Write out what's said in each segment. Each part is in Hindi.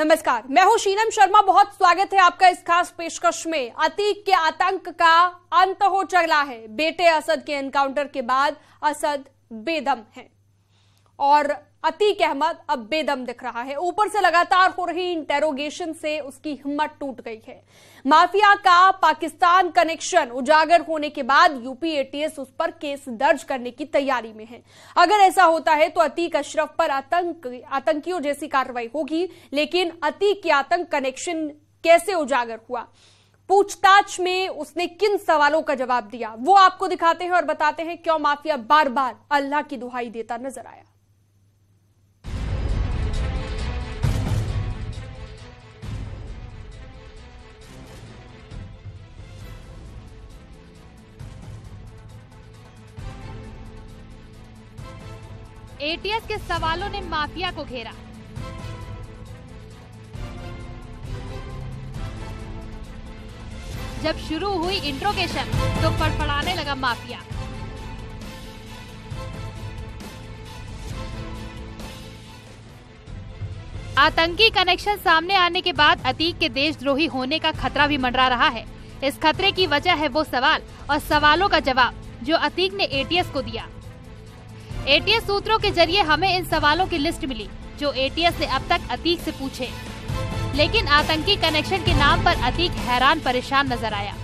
नमस्कार, मैं हूं शीनम शर्मा। बहुत स्वागत है आपका इस खास पेशकश में। अतीक के आतंक का अंत हो चला है। बेटे असद के एनकाउंटर के बाद असद बेदम है और अतीक अहमद अब बेदम दिख रहा है। ऊपर से लगातार हो रही इंटेरोगेशन से उसकी हिम्मत टूट गई है। माफिया का पाकिस्तान कनेक्शन उजागर होने के बाद यूपी एटीएस उस पर केस दर्ज करने की तैयारी में है। अगर ऐसा होता है तो अतीक अशरफ पर आतंकियों जैसी कार्रवाई होगी। लेकिन अतीक के आतंक कनेक्शन कैसे उजागर हुआ, पूछताछ में उसने किन सवालों का जवाब दिया, वो आपको दिखाते हैं और बताते हैं क्यों माफिया बार बार अल्लाह की दुहाई देता नजर आया। एटीएस के सवालों ने माफिया को घेरा। जब शुरू हुई इंट्रोगेशन तो फड़फड़ाने लगा माफिया। आतंकी कनेक्शन सामने आने के बाद अतीक के देशद्रोही होने का खतरा भी मंडरा रहा है। इस खतरे की वजह है वो सवाल और सवालों का जवाब जो अतीक ने एटीएस को दिया। एटीएस सूत्रों के जरिए हमें इन सवालों की लिस्ट मिली जो एटीएस ने अब तक अतीक से पूछे। लेकिन आतंकी कनेक्शन के नाम पर अतीक हैरान परेशान नजर आया।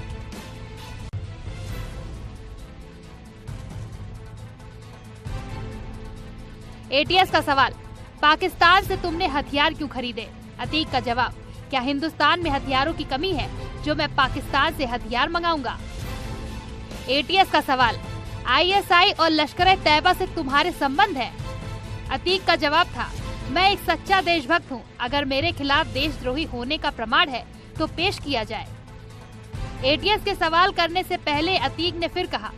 एटीएस का सवाल, पाकिस्तान से तुमने हथियार क्यों खरीदे? अतीक का जवाब, क्या हिंदुस्तान में हथियारों की कमी है जो मैं पाकिस्तान से हथियार मंगाऊंगा? एटीएस का सवाल, आईएसआई और लश्कर-ए-तैयबा से तुम्हारे संबंध है? अतीक का जवाब था, मैं एक सच्चा देशभक्त हूँ। अगर मेरे खिलाफ देशद्रोही होने का प्रमाण है तो पेश किया जाए। एटीएस के सवाल करने से पहले अतीक ने फिर कहा,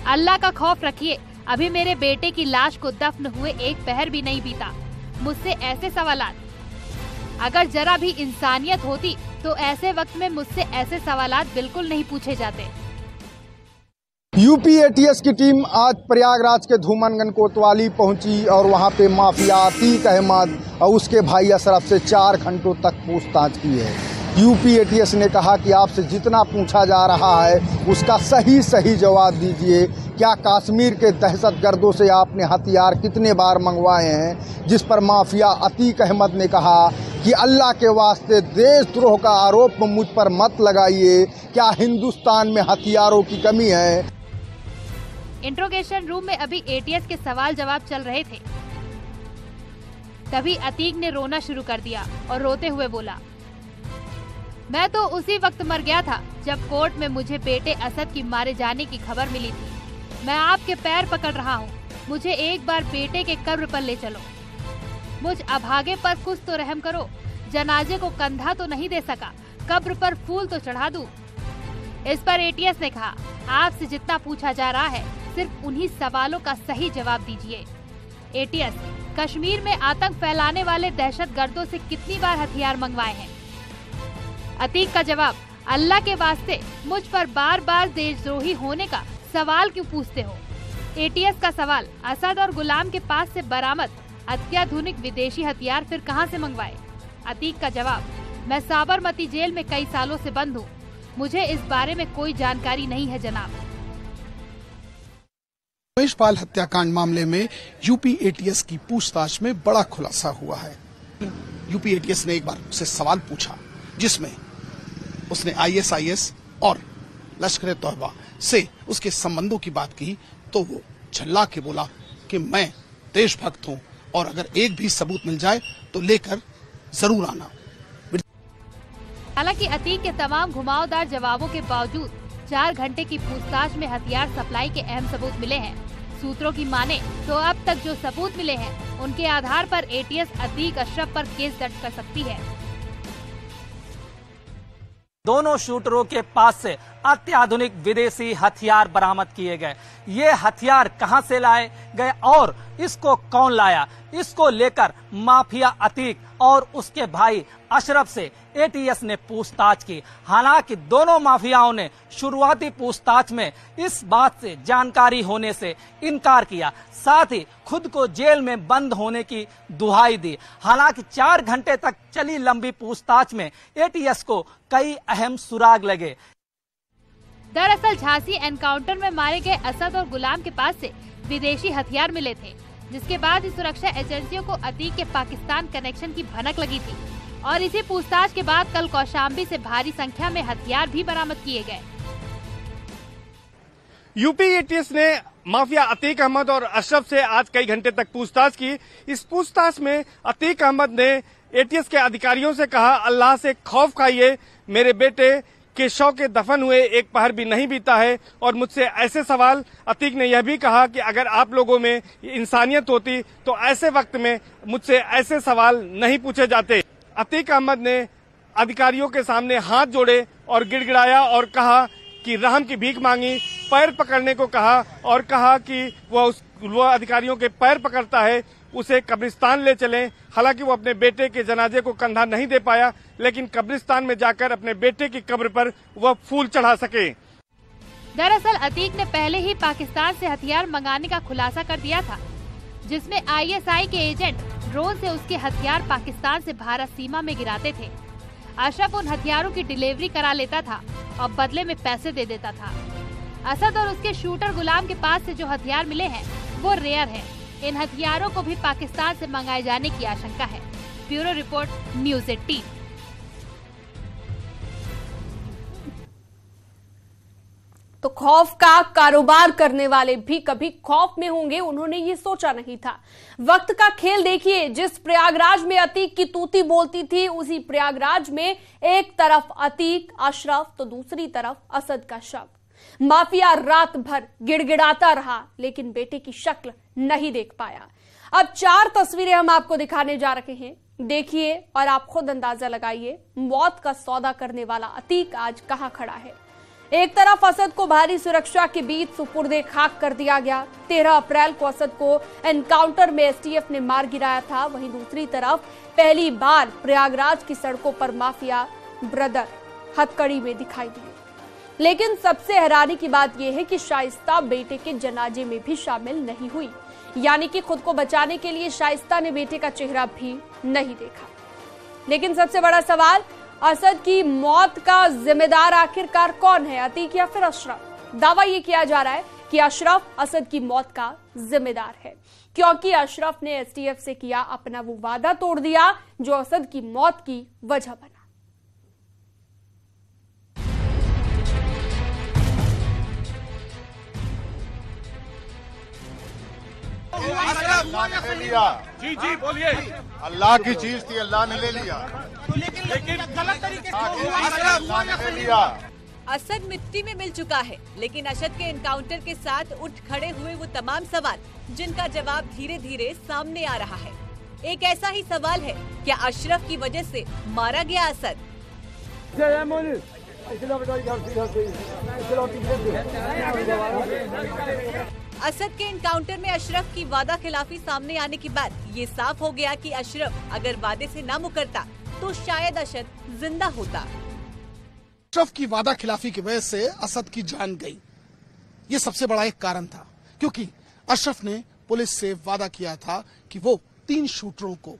अल्लाह का खौफ रखिए, अभी मेरे बेटे की लाश को दफन हुए एक पहर भी नहीं बीता। मुझसे ऐसे सवालात, अगर जरा भी इंसानियत होती तो ऐसे वक्त में मुझसे ऐसे सवालात बिल्कुल नहीं पूछे जाते। यूपी एटीएस की टीम आज प्रयागराज के धूमनगंज कोतवाली पहुंची और वहां पे माफिया अतीक अहमद और उसके भाई अशरफ से 4 घंटों तक पूछताछ की है। यूपी एटीएस ने कहा कि आपसे जितना पूछा जा रहा है उसका सही जवाब दीजिए। क्या कश्मीर के दहशतगर्दों से आपने हथियार कितने बार मंगवाए हैं? जिस पर माफिया अतीक अहमद ने कहा कि अल्लाह के वास्ते देशद्रोह का आरोप मुझ पर मत लगाइए। क्या हिंदुस्तान में हथियारों की कमी है? इंट्रोगेशन रूम में अभी एटीएस के सवाल जवाब चल रहे थे। तभी अतीक ने रोना शुरू कर दिया और रोते हुए बोला, मैं तो उसी वक्त मर गया था जब कोर्ट में मुझे बेटे असद की मारे जाने की खबर मिली थी। मैं आपके पैर पकड़ रहा हूँ, मुझे एक बार बेटे के कब्र पर ले चलो। मुझ अभागे पर कुछ तो रहम करो। जनाजे को कंधा तो नहीं दे सका, कब्र पर फूल तो चढ़ा दूं। इस पर एटीएस ने कहा, आपसे जितना पूछा जा रहा है सिर्फ उन्हीं सवालों का सही जवाब दीजिए। एटीएस, कश्मीर में आतंक फैलाने वाले दहशतगर्दों से कितनी बार हथियार मंगवाए हैं? अतीक का जवाब, अल्लाह के वास्ते मुझ पर बार बार देशद्रोही होने का सवाल क्यों पूछते हो? एटीएस का सवाल, असद और गुलाम के पास से बरामद अत्याधुनिक विदेशी हथियार फिर कहां से मंगवाए? अतीक का जवाब, मैं साबरमती जेल में कई सालों से बंद हूँ, मुझे इस बारे में कोई जानकारी नहीं है जनाब। महेशपाल हत्याकांड मामले में यूपी एटीएस की पूछताछ में बड़ा खुलासा हुआ है। यूपी एटीएस ने एक बार उससे सवाल पूछा जिसमें उसने आईएसआईएस और लश्कर-ए-तैयबा से उसके संबंधों की बात की, तो वो झल्ला के बोला कि मैं देशभक्त हूँ और अगर एक भी सबूत मिल जाए तो लेकर जरूर आना। हालांकि अतीक के तमाम घुमावदार जवाबों के बावजूद 4 घंटे की पूछताछ में हथियार सप्लाई के अहम सबूत मिले हैं। सूत्रों की माने तो अब तक जो सबूत मिले हैं उनके आधार पर एटीएस अतीक अशरफ पर केस दर्ज कर सकती है। दोनों शूटरों के पास से अत्याधुनिक विदेशी हथियार बरामद किए गए। ये हथियार कहां से लाए गए और इसको कौन लाया, इसको लेकर माफिया अतीक और उसके भाई अशरफ से एटीएस ने पूछताछ की। हालांकि दोनों माफियाओं ने शुरुआती पूछताछ में इस बात से जानकारी होने से इनकार किया, साथ ही खुद को जेल में बंद होने की दुहाई दी। हालांकि 4 घंटे तक चली लंबी पूछताछ में एटीएस को कई अहम सुराग लगे। दरअसल झांसी एनकाउंटर में मारे गए असद और गुलाम के पास से विदेशी हथियार मिले थे, जिसके बाद ही सुरक्षा एजेंसियों को अतीक के पाकिस्तान कनेक्शन की भनक लगी थी और इसी पूछताछ के बाद कल कौशाम्बी से भारी संख्या में हथियार भी बरामद किए गए। यूपी एटीएस ने माफिया अतीक अहमद और अशरफ से आज कई घंटे तक पूछताछ की। इस पूछताछ में अतीक अहमद ने एटीएस के अधिकारियों से कहा, अल्लाह से खौफ खाइए, मेरे बेटे के शव के दफन हुए एक पहर भी नहीं बीता है। और मुझसे ऐसे सवाल, अतीक ने यह भी कहा कि अगर आप लोगों में इंसानियत होती तो ऐसे वक्त में मुझसे ऐसे सवाल नहीं पूछे जाते। अतीक अहमद ने अधिकारियों के सामने हाथ जोड़े और गिड़गिड़ाया और कहा कि रहम की भीख मांगी, पैर पकड़ने को कहा और कहा कि वह अधिकारियों के पैर पकड़ता है, उसे कब्रिस्तान ले चलें। हालांकि वो अपने बेटे के जनाजे को कंधा नहीं दे पाया, लेकिन कब्रिस्तान में जाकर अपने बेटे की कब्र पर वह फूल चढ़ा सके। दरअसल अतीक ने पहले ही पाकिस्तान से हथियार मंगाने का खुलासा कर दिया था, जिसमें आईएसआई के एजेंट ड्रोन से उसके हथियार पाकिस्तान से भारत सीमा में गिराते थे। अशरफ उन हथियारों की डिलीवरी करा लेता था और बदले में पैसे दे देता था। असद और उसके शूटर गुलाम के पास से जो हथियार मिले हैं वो रेयर हैं। इन हथियारों को भी पाकिस्तान से मंगाए जाने की आशंका है। Bureau report, news 18। तो खौफ का कारोबार करने वाले भी कभी खौफ में होंगे, उन्होंने ये सोचा नहीं था। वक्त का खेल देखिए, जिस प्रयागराज में अतीक की तूती बोलती थी, उसी प्रयागराज में एक तरफ अतीक, अशरफ तो दूसरी तरफ असद का शव। माफिया रात भर गिड़गिड़ाता रहा, लेकिन बेटे की शक्ल नहीं देख पाया। अब 4 तस्वीरें हम आपको दिखाने जा रहे हैं, देखिए और आप खुद अंदाजा लगाइए मौत का सौदा करने वाला अतीक आज कहां खड़ा है। एक तरफ असद को भारी सुरक्षा के बीच सुपुर्दे खाक कर दिया गया। 13 अप्रैल को असद को एनकाउंटर में एसटीएफ ने मार गिराया था। वहीं दूसरी तरफ पहली बार प्रयागराज की सड़कों पर माफिया ब्रदर हथकड़ी में दिखाई दिए। लेकिन सबसे हैरानी की बात यह है कि शाइस्ता बेटे के जनाजे में भी शामिल नहीं हुई, यानी कि खुद को बचाने के लिए शाइस्ता ने बेटे का चेहरा भी नहीं देखा। लेकिन सबसे बड़ा सवाल, असद की मौत का जिम्मेदार आखिरकार कौन है, अतीक या फिर अशरफ? दावा ये किया जा रहा है कि अशरफ असद की मौत का जिम्मेदार है, क्योंकि अशरफ ने एसटीएफ से किया अपना वो वादा तोड़ दिया जो असद की मौत की वजह बना। जी जी बोलिए। अल्लाह की चीज थी, अल्लाह ने ले लिया। लेकिन गलत तरीके से लिया। असद मिट्टी में मिल चुका है, लेकिन असद के एनकाउंटर के साथ उठ खड़े हुए वो तमाम सवाल, जिनका जवाब धीरे धीरे सामने आ रहा है। एक ऐसा ही सवाल है, क्या अशरफ की वजह से मारा गया असद? असद के एनकाउंटर में अशरफ की वादा खिलाफी सामने आने के बाद ये साफ हो गया कि अशरफ अगर वादे से न मुकरता तो शायद असद जिंदा होता। अशरफ की वादा खिलाफी की वजह से असद की जान गई, ये सबसे बड़ा एक कारण था, क्योंकि अशरफ ने पुलिस से वादा किया था कि वो 3 शूटरों को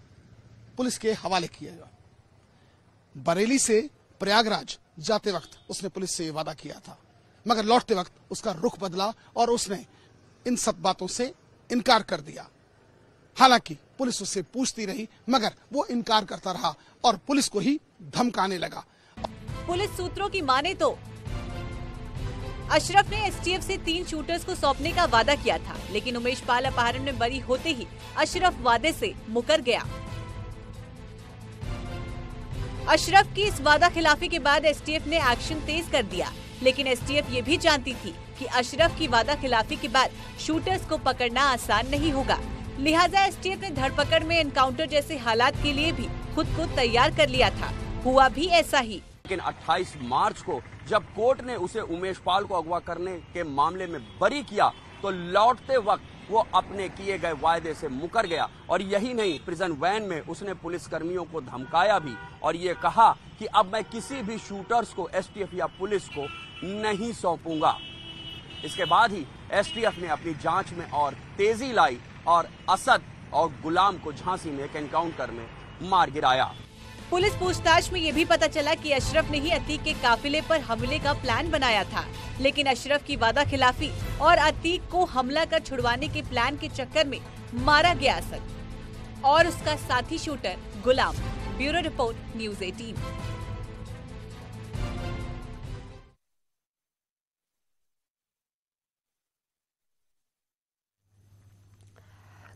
पुलिस के हवाले किएगा। बरेली से प्रयागराज जाते वक्त उसने पुलिस से वादा किया था, मगर लौटते वक्त उसका रुख बदला और उसने इन सब बातों से इनकार कर दिया। हालांकि पुलिस उससे पूछती रही, मगर वो इनकार करता रहा और पुलिस को ही धमकाने लगा। पुलिस सूत्रों की माने तो अशरफ ने एसटीएफ से 3 शूटर्स को सौंपने का वादा किया था, लेकिन उमेश पाल अपहरण में बरी होते ही अशरफ वादे से मुकर गया। अशरफ की इस वादा खिलाफी के बाद एसटीएफ ने एक्शन तेज कर दिया, लेकिन एसटीएफ ये भी जानती थी कि अशरफ की वादा खिलाफी के बाद शूटर्स को पकड़ना आसान नहीं होगा। लिहाजा एसटीएफ ने धरपकड़ में एनकाउंटर जैसे हालात के लिए भी खुद को तैयार कर लिया था। हुआ भी ऐसा ही। लेकिन 28 मार्च को जब कोर्ट ने उसे उमेश पाल को अगवा करने के मामले में बरी किया तो लौटते वक्त वो अपने किए गए वायदे से मुकर गया। और यही नहीं, प्रिजन वैन में उसने पुलिसकर्मियों को धमकाया भी और ये कहा कि अब मैं किसी भी शूटर्स को एसटीएफ या पुलिस को नहीं सौंपूंगा। इसके बाद ही एसटीएफ ने अपनी जांच में और तेजी लाई और असद और गुलाम को झांसी में एक एनकाउंटर में मार गिराया। पुलिस पूछताछ में ये भी पता चला कि अशरफ ने ही अतीक के काफिले पर हमले का प्लान बनाया था, लेकिन अशरफ की वादा खिलाफी और अतीक को हमला कर छुड़वाने के प्लान के चक्कर में मारा गया असद और उसका साथी shooter Ghulam. Bureau report, news 18।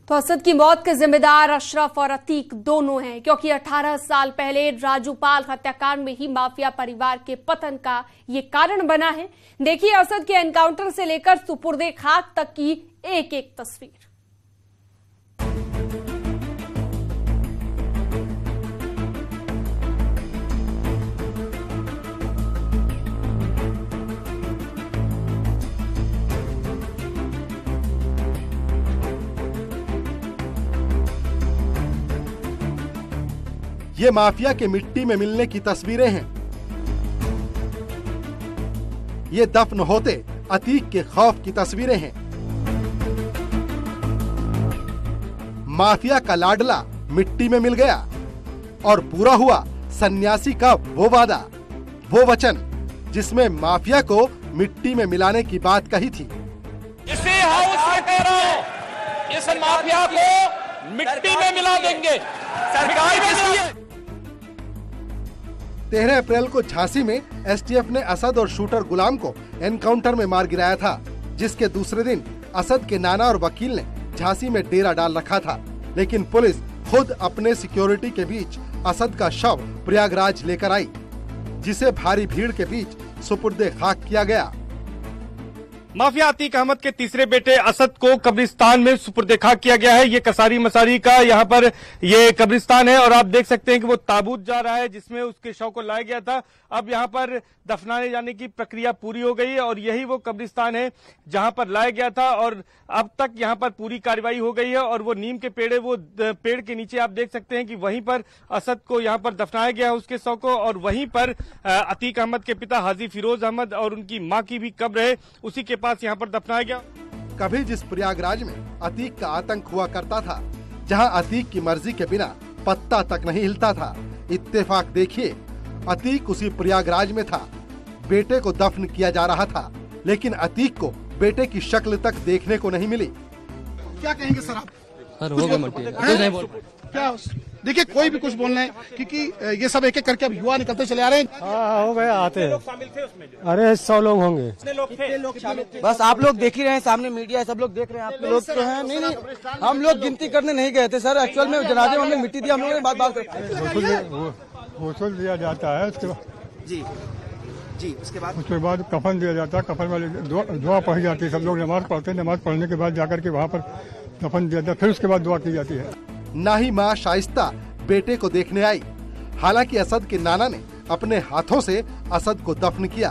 तो असद की मौत के जिम्मेदार अशरफ और अतीक दोनों हैं, क्योंकि 18 साल पहले राजूपाल हत्याकांड में ही माफिया परिवार के पतन का ये कारण बना है। देखिए असद के एनकाउंटर से लेकर सुपुर्दे खाक तक की एक एक तस्वीर। ये माफिया के मिट्टी में मिलने की तस्वीरें हैं। ये दफन होते अतीक के खौफ की तस्वीरें हैं। माफिया का लाडला मिट्टी में मिल गया और पूरा हुआ सन्यासी का वो वादा, वो वचन जिसमें माफिया को मिट्टी में मिलाने की बात कही थी। इसी हाउस में कह रहा हूं, इस माफिया को मिट्टी में मिला देंगे। सरकार किसकी है? 13 अप्रैल को झांसी में एसटीएफ ने असद और शूटर गुलाम को एनकाउंटर में मार गिराया था, जिसके दूसरे दिन असद के नाना और वकील ने झांसी में डेरा डाल रखा था। लेकिन पुलिस खुद अपने सिक्योरिटी के बीच असद का शव प्रयागराज लेकर आई, जिसे भारी भीड़ के बीच सुपुर्दे खाक किया गया। माफिया अतीक अहमद के तीसरे बेटे असद को कब्रिस्तान में सुपुर्दे खाक किया गया है। ये कसारी मसारी का यहाँ पर ये कब्रिस्तान है और आप देख सकते हैं कि वो ताबूत जा रहा है जिसमें उसके शव को लाया गया था। अब यहाँ पर दफनाने जाने की प्रक्रिया पूरी हो गई है और यही वो कब्रिस्तान है जहाँ पर लाया गया था और अब तक यहाँ पर पूरी कार्रवाई हो गई है। और वो नीम के पेड़ है, वो पेड़ के नीचे आप देख सकते हैं कि वहीं पर असद को यहाँ पर दफनाया गया है उसके शव को, और वहीं पर अतीक अहमद के पिता हाजी फिरोज अहमद और उनकी माँ की भी कब्र है, उसी के पास यहाँ पर दफनाया गया। कभी जिस प्रयागराज में अतीक का आतंक हुआ करता था, जहाँ अतीक की मर्जी के बिना पत्ता तक नहीं हिलता था, इत्तेफाक देखिए अतीक उसी प्रयागराज में था। बेटे को दफन किया जा रहा था, लेकिन अतीक को बेटे की शक्ल तक देखने को नहीं मिली। क्या कहेंगे सर आप? क्या देखिए कोई भी कुछ बोलना है, क्योंकि ये सब एक एक करके अब युवा निकलते चले आ रहे हैं। हो गए आते हैं। अरे 100 लोग होंगे। बस आप लोग देख ही रहे हैं, सामने मीडिया है, सब लोग देख रहे हैं। आप लोग तो हैं नहीं, हम लोग गिनती करने नहीं गए थे सर। एक्चुअल में जनाजे में हमने मिट्टी दी, हम लोगों ने बात गौसल दिया जाता है, उसके बाद जी उसके बाद कफन दिया जाता है। कफन वाले दुआ पढ़ी जाती है, सब लोग नमाज पढ़ते हैं। नमाज पढ़ने के बाद जाकर के वहाँ पर दफन दिया जाता है, फिर उसके बाद दुआ की जाती है। ना ही माँ शाइस्ता बेटे को देखने आई, हालांकि असद के नाना ने अपने हाथों से असद को दफन किया।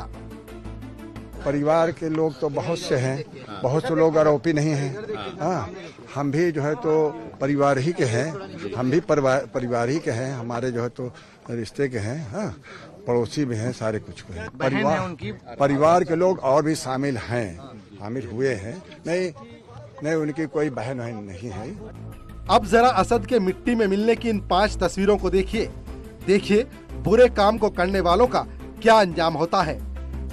परिवार के लोग तो बहुत से हैं, बहुत से लोग आरोपी नहीं हैं। हाँ, हम भी जो है तो परिवार ही के हैं, हम भी परिवार ही के हैं, हमारे जो है तो रिश्ते के हैं। हाँ, पड़ोसी भी हैं, सारे कुछ को हैं। परिवार के लोग और भी शामिल हैं, शामिल हुए हैं। नहीं, उनकी कोई बहन नहीं है। अब जरा असद के मिट्टी में मिलने की इन 5 तस्वीरों को देखिए बुरे काम को करने वालों का क्या अंजाम होता है,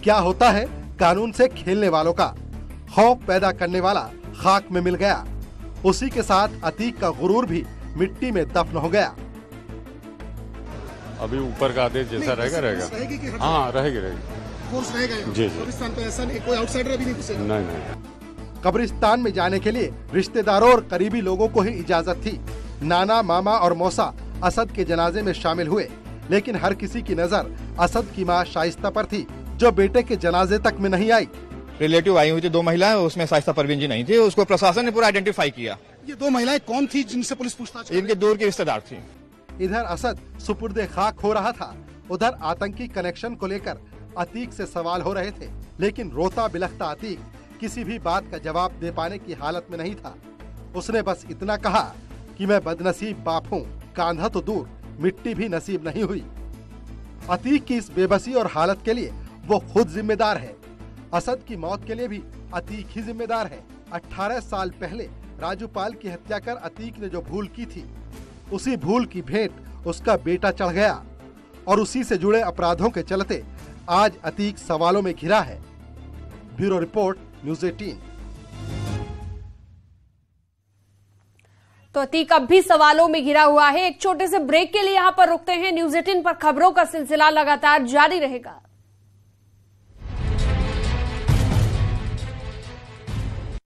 क्या होता है कानून से खेलने वालों का। खौफ पैदा करने वाला खाक में मिल गया, उसी के साथ अतीक का गुरूर भी मिट्टी में दफन हो गया। अभी ऊपर का आदेश जैसा रहेगा। हाँ, रहेगी। फोर्स रहेगा जी। कब्रिस्तान पे ऐसा नहीं, कोई आउटसाइडर भी नहीं घुसेगा। नहीं। कब्रिस्तान में जाने के लिए रिश्तेदारों और करीबी लोगों को ही इजाजत थी। नाना, मामा और मौसा असद के जनाजे में शामिल हुए, लेकिन हर किसी की नजर असद की मां शाइस्ता पर थी, जो बेटे के जनाजे तक में नहीं आई। रिलेटिव आई हुई थी 2 महिलाएं, उसमें शाइस्ता परवीन जी नहीं थी। उसको प्रशासन ने पूरा आइडेंटिफाई किया। ये 2 महिलाएं कौन थी जिनसे पुलिस पूछताछ? इनके दूर की रिश्तेदार थी। इधर असद सुपुर्दे खाक हो रहा था, उधर आतंकी कनेक्शन को लेकर अतीक से सवाल हो रहे थे, लेकिन रोता बिलखता अतीक किसी भी बात का जवाब दे पाने की हालत में नहीं था। उसने बस इतना कहा कि मैं बदनसीब बाप हूँ, कांधा तो दूर मिट्टी भी नसीब नहीं हुई। अतीक की इस बेबसी और हालत के लिए वो खुद जिम्मेदार है। असद की मौत के लिए भी अतीक ही जिम्मेदार है। 18 साल पहले राजूपाल की हत्या कर अतीक ने जो भूल की थी, उसी भूल की भेंट उसका बेटा चढ़ गया और उसी से जुड़े अपराधों के चलते आज अतीक सवालों में घिरा है। Bureau report, news 18। तो अतीक अब भी सवालों में घिरा हुआ है। एक छोटे से ब्रेक के लिए यहां पर रुकते हैं। न्यूज़ 18 पर खबरों का सिलसिला लगातार जारी रहेगा।